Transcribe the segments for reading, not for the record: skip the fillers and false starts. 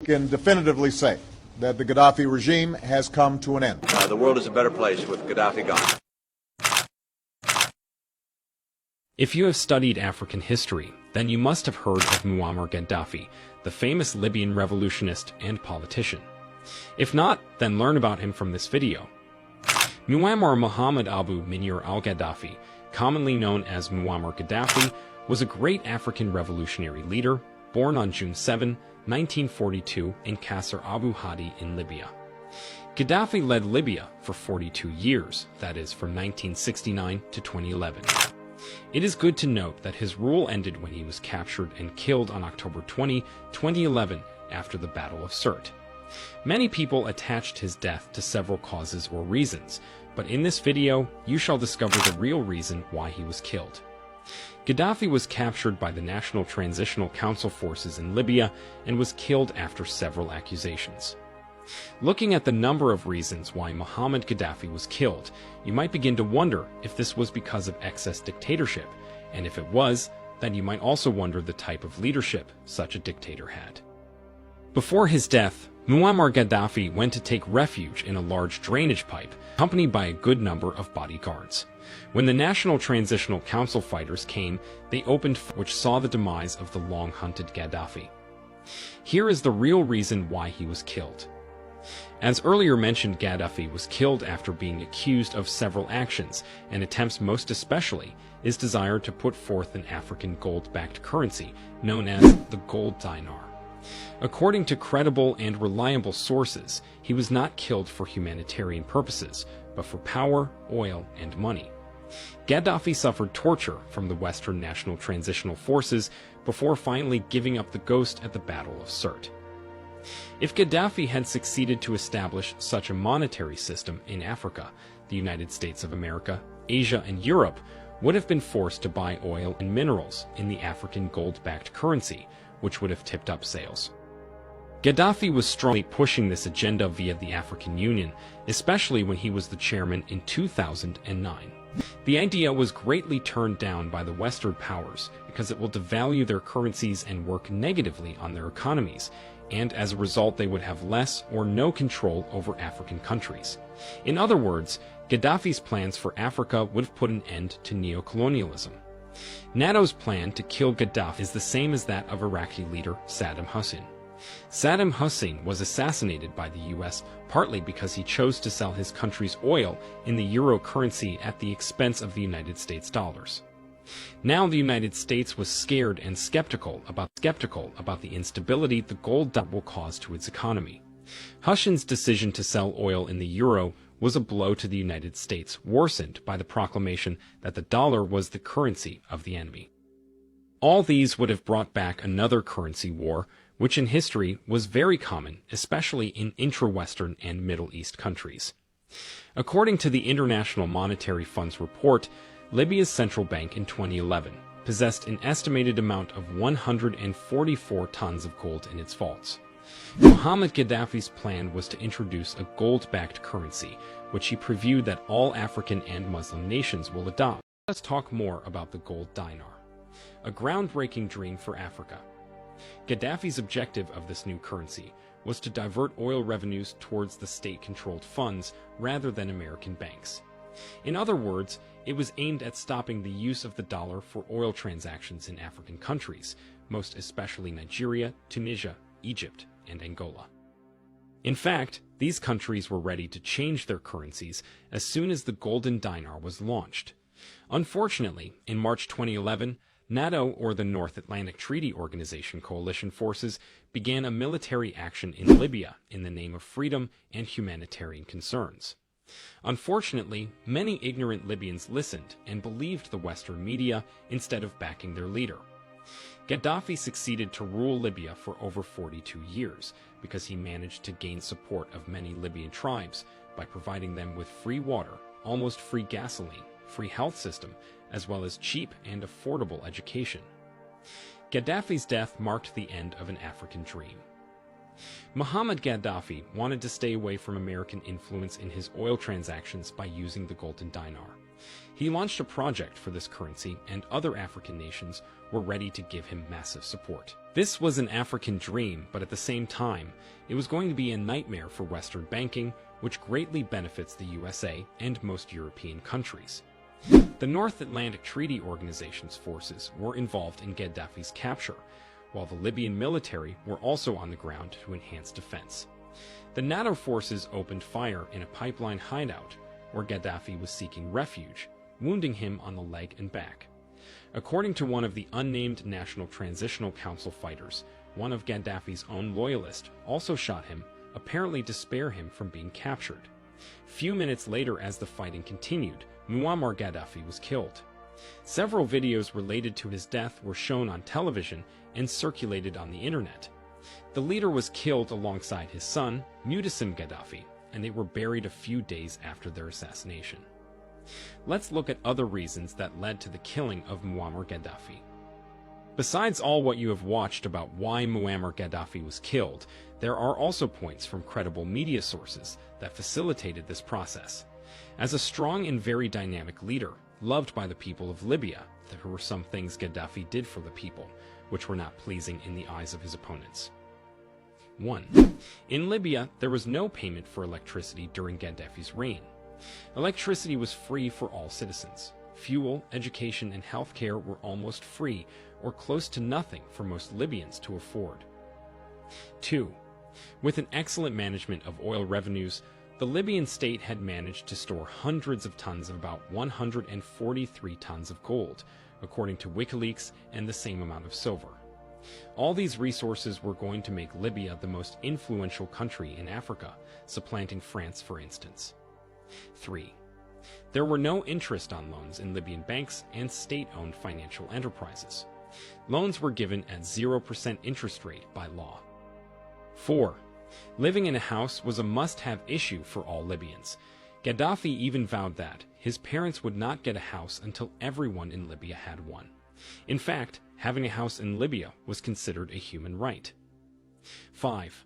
can definitively say that the Gaddafi regime has come to an end. The world is a better place with Gaddafi gone. If you have studied African history, then you must have heard of Muammar Gaddafi, the famous Libyan revolutionist and politician. If not, then learn about him from this video. Muammar Mohammed Abu Munir al-Gaddafi, commonly known as Muammar Gaddafi, was a great African revolutionary leader, born on June 7, 1942 in Qasr Abu Hadi in Libya. Gaddafi led Libya for 42 years, that is, from 1969 to 2011. It is good to note that his rule ended when he was captured and killed on October 20, 2011, after the Battle of Sirte. Many people attached his death to several causes or reasons, but in this video, you shall discover the real reason why he was killed. Gaddafi was captured by the National Transitional Council forces in Libya and was killed after several accusations. Looking at the number of reasons why Muhammad Gaddafi was killed, you might begin to wonder if this was because of excess dictatorship, and if it was, then you might also wonder the type of leadership such a dictator had. Before his death, Muammar Gaddafi went to take refuge in a large drainage pipe, accompanied by a good number of bodyguards. When the National Transitional Council fighters came, they opened fire, which saw the demise of the long-hunted Gaddafi. Here is the real reason why he was killed. As earlier mentioned, Gaddafi was killed after being accused of several actions, and attempts most especially his desire to put forth an African gold-backed currency known as the gold dinar. According to credible and reliable sources, he was not killed for humanitarian purposes, but for power, oil, and money. Gaddafi suffered torture from the Western National Transitional Forces before finally giving up the ghost at the Battle of Sirte. If Gaddafi had succeeded to establish such a monetary system in Africa, the United States of America, Asia, and Europe would have been forced to buy oil and minerals in the African gold-backed currency, which would have tipped up sales. Gaddafi was strongly pushing this agenda via the African Union, especially when he was the chairman in 2009. The idea was greatly turned down by the Western powers because it will devalue their currencies and work negatively on their economies, and as a result they would have less or no control over African countries. In other words, Gaddafi's plans for Africa would have put an end to neocolonialism. NATO's plan to kill Gaddafi is the same as that of Iraqi leader Saddam Hussein. Saddam Hussein was assassinated by the US partly because he chose to sell his country's oil in the euro currency at the expense of the United States dollars. Now the United States was scared and skeptical about the instability the gold dollar will cause to its economy. Hussein's decision to sell oil in the euro was a blow to the United States, worsened by the proclamation that the dollar was the currency of the enemy. All these would have brought back another currency war, which in history was very common, especially in intra-Western and Middle East countries. According to the International Monetary Fund's report, Libya's central bank in 2011 possessed an estimated amount of 144 tons of gold in its vaults. Muhammad Gaddafi's plan was to introduce a gold-backed currency, which he previewed that all African and Muslim nations will adopt. Let's talk more about the gold dinar, a groundbreaking dream for Africa. Gaddafi's objective of this new currency was to divert oil revenues towards the state-controlled funds rather than American banks. In other words, it was aimed at stopping the use of the dollar for oil transactions in African countries, most especially Nigeria, Tunisia, Egypt, and Angola. In fact, these countries were ready to change their currencies as soon as the golden dinar was launched. Unfortunately, in March 2011, NATO, or the North Atlantic Treaty Organization coalition forces, began a military action in Libya in the name of freedom and humanitarian concerns. Unfortunately, many ignorant Libyans listened and believed the Western media instead of backing their leader. Gaddafi succeeded to rule Libya for over 42 years because he managed to gain support of many Libyan tribes by providing them with free water, almost free gasoline, free health system, as well as cheap and affordable education. Gaddafi's death marked the end of an African dream. Muhammad Gaddafi wanted to stay away from American influence in his oil transactions by using the golden dinar. He launched a project for this currency, and other African nations were ready to give him massive support. This was an African dream, but at the same time, it was going to be a nightmare for Western banking, which greatly benefits the USA and most European countries. The North Atlantic Treaty Organization's forces were involved in Gaddafi's capture, while the Libyan military were also on the ground to enhance defense. The NATO forces opened fire in a pipeline hideout where Gaddafi was seeking refuge, wounding him on the leg and back. According to one of the unnamed National Transitional Council fighters, one of Gaddafi's own loyalists also shot him, apparently to spare him from being captured. Few minutes later, as the fighting continued, Muammar Gaddafi was killed. Several videos related to his death were shown on television and circulated on the internet. The leader was killed alongside his son, Mu'tasim Gaddafi, and they were buried a few days after their assassination. Let's look at other reasons that led to the killing of Muammar Gaddafi. Besides all what you have watched about why Muammar Gaddafi was killed, there are also points from credible media sources that facilitated this process. As a strong and very dynamic leader, loved by the people of Libya, there were some things Gaddafi did for the people, which were not pleasing in the eyes of his opponents. 1. In Libya, there was no payment for electricity during Gaddafi's reign. Electricity was free for all citizens. Fuel, education, and healthcare were almost free or close to nothing for most Libyans to afford. 2. With an excellent management of oil revenues, the Libyan state had managed to store hundreds of tons of about 143 tons of gold, according to WikiLeaks, and the same amount of silver. All these resources were going to make Libya the most influential country in Africa, supplanting France, for instance. 3. There were no interest on loans in Libyan banks and state-owned financial enterprises. Loans were given at 0% interest rate by law. 4. Living in a house was a must-have issue for all Libyans. Gaddafi even vowed that his parents would not get a house until everyone in Libya had one. In fact, having a house in Libya was considered a human right. 5.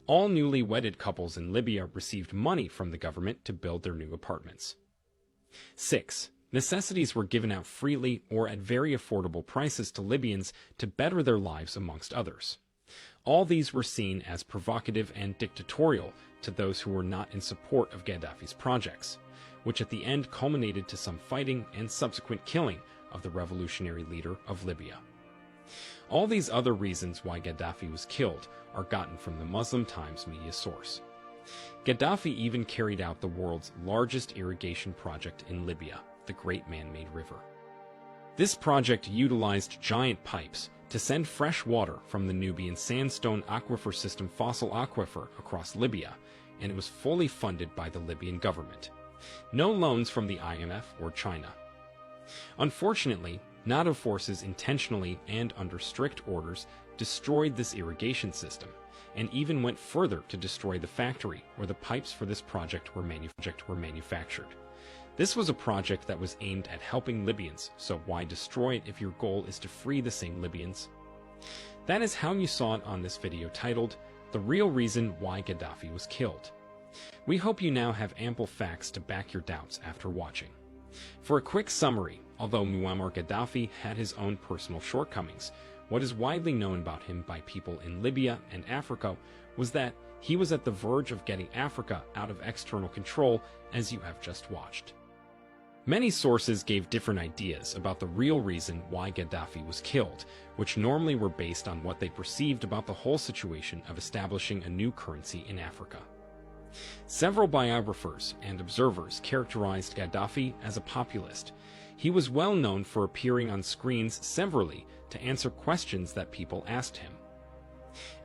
All newly wedded couples in Libya received money from the government to build their new apartments. 6. Necessities were given out freely or at very affordable prices to Libyans to better their lives, amongst others. All these were seen as provocative and dictatorial to those who were not in support of Gaddafi's projects, which at the end culminated to some fighting and subsequent killing of the revolutionary leader of Libya. All these other reasons why Gaddafi was killed are gotten from the Muslim Times media source. Gaddafi even carried out the world's largest irrigation project in Libya, the Great Man-Made River. This project utilized giant pipes to send fresh water from the Nubian sandstone aquifer system Fossil Aquifer across Libya, and it was fully funded by the Libyan government. No loans from the IMF or China. Unfortunately, NATO forces intentionally and under strict orders destroyed this irrigation system, and even went further to destroy the factory where the pipes for this project were manufactured. This was a project that was aimed at helping Libyans, so why destroy it if your goal is to free the same Libyans? That is how you saw it on this video titled, The Real Reason Why Gaddafi Was Killed. We hope you now have ample facts to back your doubts after watching. For a quick summary, although Muammar Gaddafi had his own personal shortcomings, what is widely known about him by people in Libya and Africa was that he was at the verge of getting Africa out of external control, as you have just watched. Many sources gave different ideas about the real reason why Gaddafi was killed, which normally were based on what they perceived about the whole situation of establishing a new currency in Africa. Several biographers and observers characterized Gaddafi as a populist. He was well known for appearing on screens severally to answer questions that people asked him.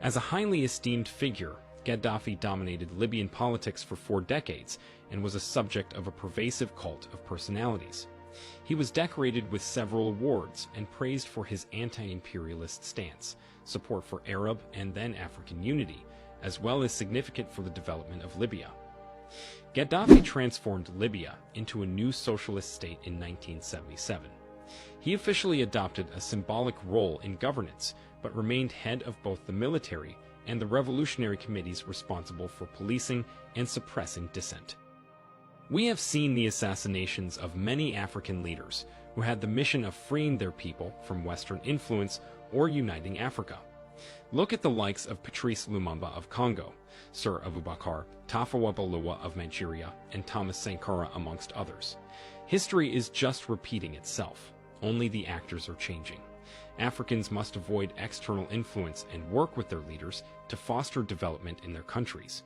As a highly esteemed figure, Gaddafi dominated Libyan politics for 4 decades and was a subject of a pervasive cult of personalities. He was decorated with several awards and praised for his anti-imperialist stance, support for Arab and then African unity, as well as significant for the development of Libya. Gaddafi transformed Libya into a new socialist state in 1977. He officially adopted a symbolic role in governance, but remained head of both the military and the revolutionary committees responsible for policing and suppressing dissent. We have seen the assassinations of many African leaders who had the mission of freeing their people from Western influence or uniting Africa. Look at the likes of Patrice Lumumba of Congo, Sir Abubakar Tafawa Balewa of Nigeria, and Thomas Sankara, amongst others. History is just repeating itself, only the actors are changing. Africans must avoid external influence and work with their leaders to foster development in their countries.